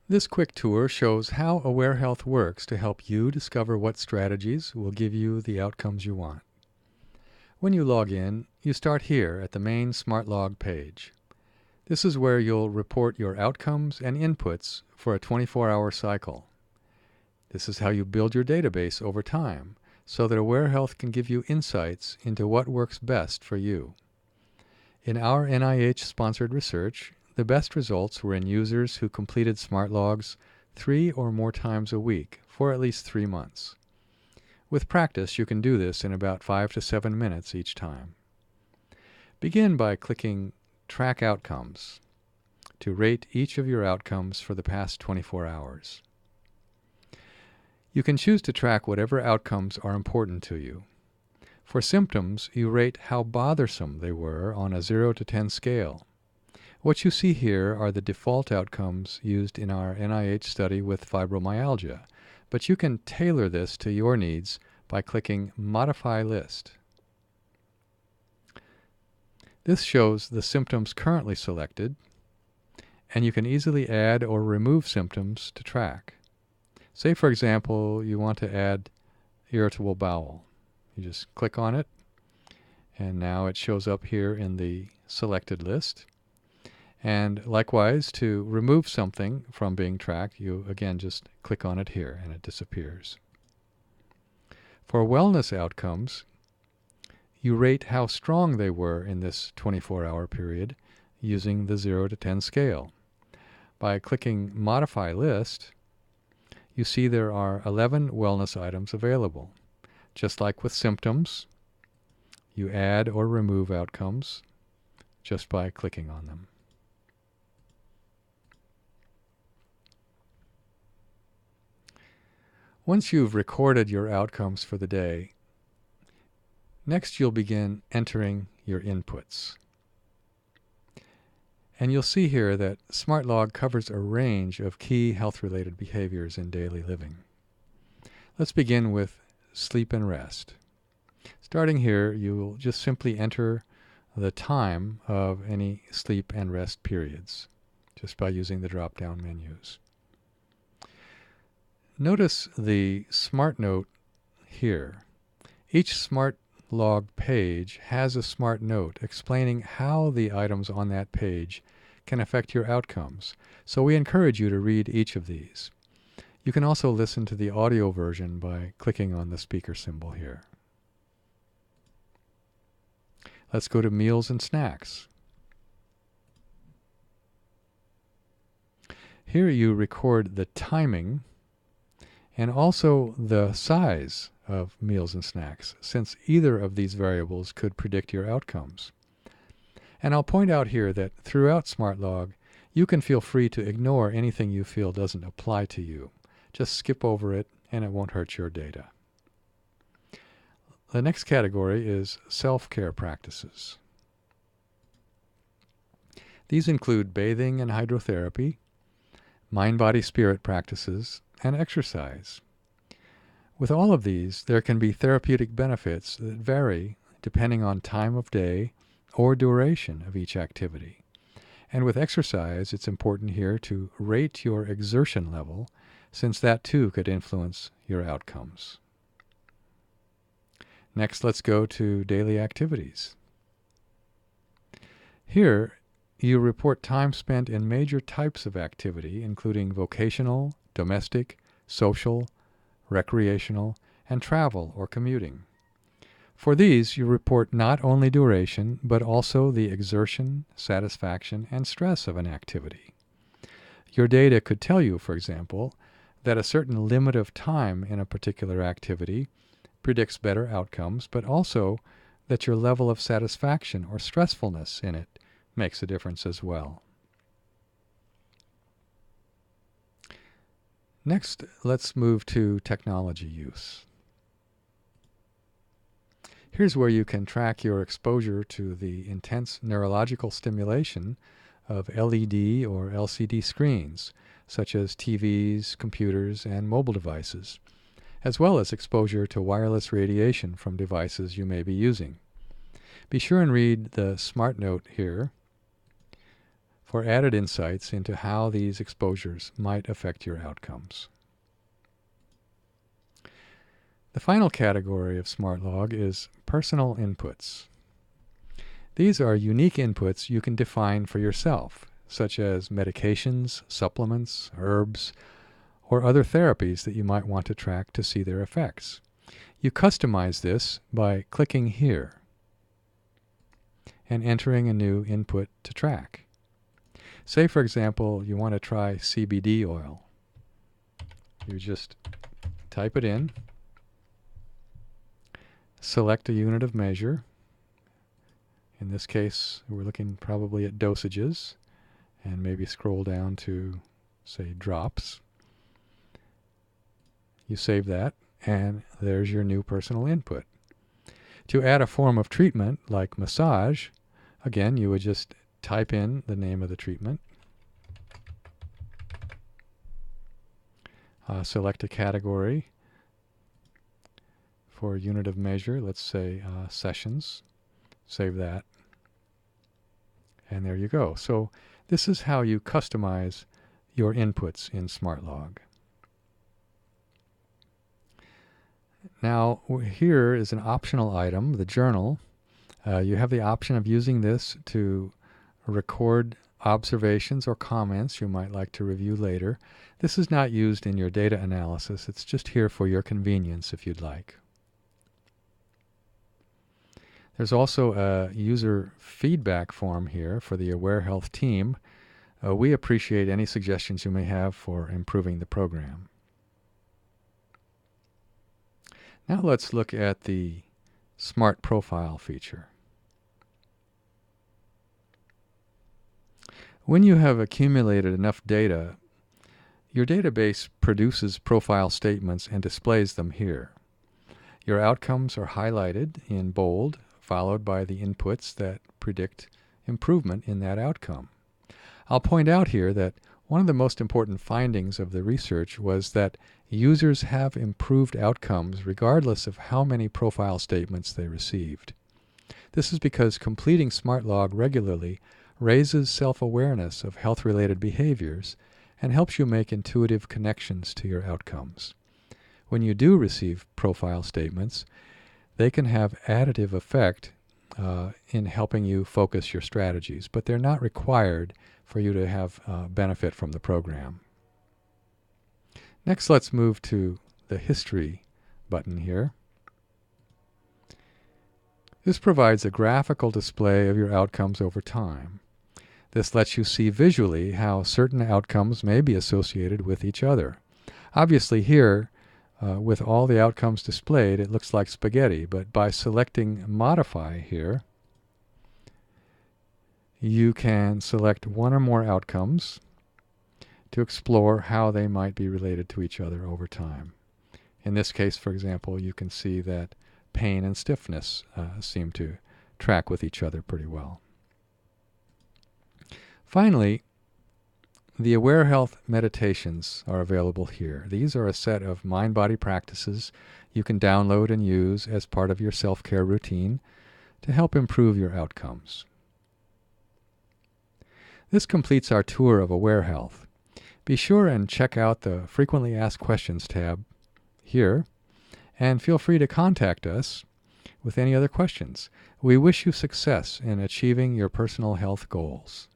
This quick tour shows how AwareHealth works to help you discover what strategies will give you the outcomes you want. When you log in, you start here at the main SmartLog page. This is where you'll report your outcomes and inputs for a 24-hour cycle. This is how you build your database over time, so that AwareHealth can give you insights into what works best for you. In our NIH-sponsored research, the best results were in users who completed SmartLogs 3 or more times a week for at least 3 months. With practice, you can do this in about 5 to 7 minutes each time. Begin by clicking Track Outcomes to rate each of your outcomes for the past 24 hours. You can choose to track whatever outcomes are important to you. For symptoms, you rate how bothersome they were on a 0 to 10 scale. What you see here are the default outcomes used in our NIH study with fibromyalgia, but you can tailor this to your needs by clicking Modify List. This shows the symptoms currently selected, and you can easily add or remove symptoms to track. Say, for example, you want to add irritable bowel. You just click on it, and now it shows up here in the selected list. And likewise, to remove something from being tracked, you again just click on it here and it disappears. For wellness outcomes, you rate how strong they were in this 24-hour period using the 0 to 10 scale. By clicking Modify List, you see there are 11 wellness items available. Just like with symptoms, you add or remove outcomes just by clicking on them. Once you've recorded your outcomes for the day, next you'll begin entering your inputs. And you'll see here that SmartLog covers a range of key health-related behaviors in daily living. Let's begin with sleep and rest. Starting here, you will just simply enter the time of any sleep and rest periods, just by using the drop-down menus. Notice the Smart Note here. Each SmartLog page has a Smart Note explaining how the items on that page can affect your outcomes, so we encourage you to read each of these. You can also listen to the audio version by clicking on the speaker symbol here. Let's go to meals and snacks. Here you record the timing and also the size of meals and snacks, since either of these variables could predict your outcomes. And I'll point out here that throughout SmartLog, you can feel free to ignore anything you feel doesn't apply to you. Just skip over it, and it won't hurt your data. The next category is self-care practices. These include bathing and hydrotherapy, mind-body-spirit practices, and exercise. With all of these, there can be therapeutic benefits that vary depending on time of day or duration of each activity. And with exercise, it's important here to rate your exertion level, since that too could influence your outcomes. Next, let's go to daily activities. Here, you report time spent in major types of activity, including vocational, domestic, social, recreational, and travel or commuting. For these, you report not only duration, but also the exertion, satisfaction, and stress of an activity. Your data could tell you, for example, that a certain limit of time in a particular activity predicts better outcomes, but also that your level of satisfaction or stressfulness in it makes a difference as well. Next, let's move to technology use. Here's where you can track your exposure to the intense neurological stimulation of LED or LCD screens, such as TVs, computers, and mobile devices, as well as exposure to wireless radiation from devices you may be using. Be sure and read the Smart Note here for added insights into how these exposures might affect your outcomes. The final category of SmartLog is personal inputs. These are unique inputs you can define for yourself, such as medications, supplements, herbs, or other therapies that you might want to track to see their effects. You customize this by clicking here and entering a new input to track. Say, for example, you want to try CBD oil. You just type it in, select a unit of measure. In this case, we're looking probably at dosages, and maybe scroll down to, say, drops. You save that, and there's your new personal input. To add a form of treatment, like massage, again, you would just type in the name of the treatment, select a category for a unit of measure, let's say sessions, save that, and there you go. So this is how you customize your inputs in SmartLog. Now, here is an optional item, the journal. You have the option of using this to record observations or comments you might like to review later. This is not used in your data analysis. It's just here for your convenience if you'd like. There's also a user feedback form here for the AwareHealth team. We appreciate any suggestions you may have for improving the program. Now let's look at the SMARTProfile feature. When you have accumulated enough data, your database produces profile statements and displays them here. Your outcomes are highlighted in bold, followed by the inputs that predict improvement in that outcome. I'll point out here that one of the most important findings of the research was that users have improved outcomes regardless of how many profile statements they received. This is because completing SmartLog regularly raises self-awareness of health-related behaviors and helps you make intuitive connections to your outcomes. When you do receive profile statements, they can have additive effect in helping you focus your strategies, but they're not required for you to have benefit from the program. Next, let's move to the History button here. This provides a graphical display of your outcomes over time. This lets you see visually how certain outcomes may be associated with each other. Obviously here, with all the outcomes displayed, it looks like spaghetti, but by selecting Modify here, you can select one or more outcomes to explore how they might be related to each other over time. In this case, for example, you can see that pain and stiffness seem to track with each other pretty well. Finally, the AwareHealth meditations are available here. These are a set of mind-body practices you can download and use as part of your self-care routine to help improve your outcomes. This completes our tour of AwareHealth. Be sure and check out the Frequently Asked Questions tab here, and feel free to contact us with any other questions. We wish you success in achieving your personal health goals.